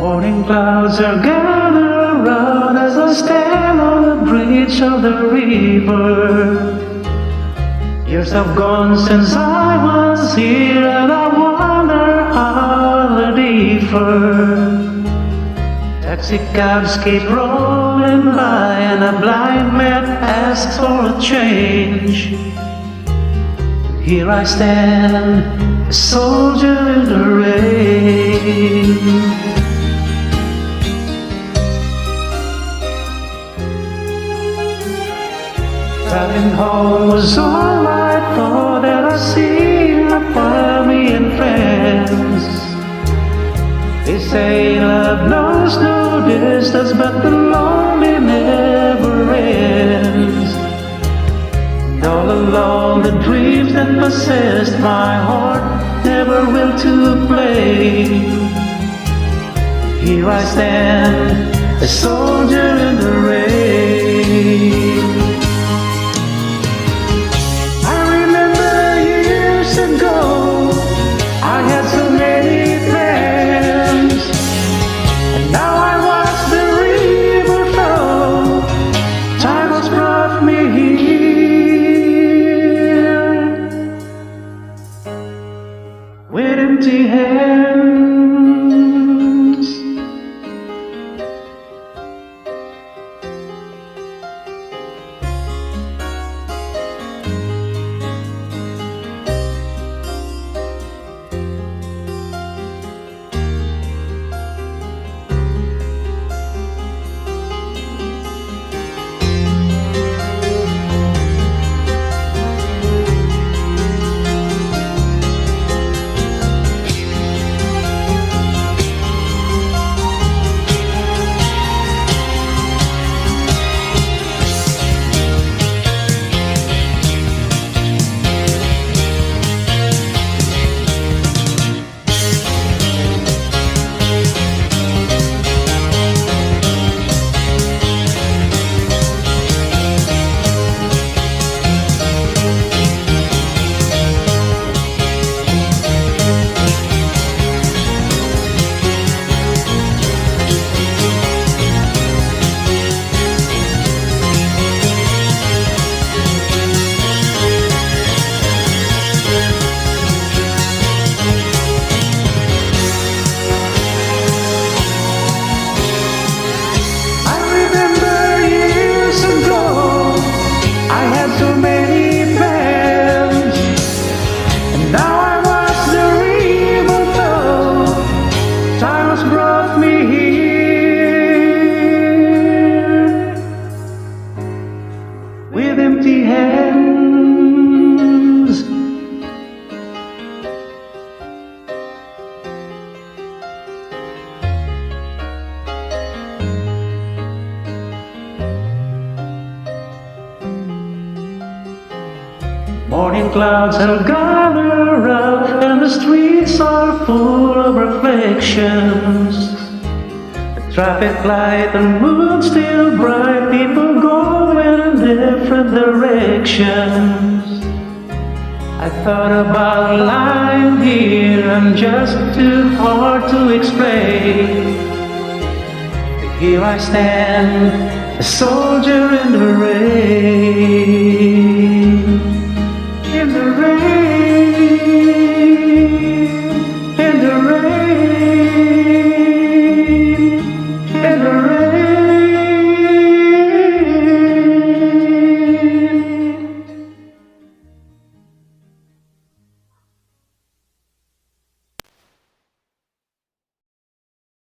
Morning clouds are gathered around as I stand on the bridge of the river. Years have gone since I was here, and I wonder how they differ. Taxi cabs keep rolling by, and a blind man asks for a change. Here I stand, a soldier in the rain. Driving home was all I thought, that I see my family and friends. They say love knows no distance, but the lonely never ends. And all along the dreams that possessed my heart never will to play. Here I stand, a soldier in the rain. With empty hands. Brought me here with empty hands. Morning clouds have gathered around, and the streets are full of reflections. The traffic light and moon still bright, people going in different directions. I thought about lying here, and just too hard to explain. Here I stand, a soldier in the rain.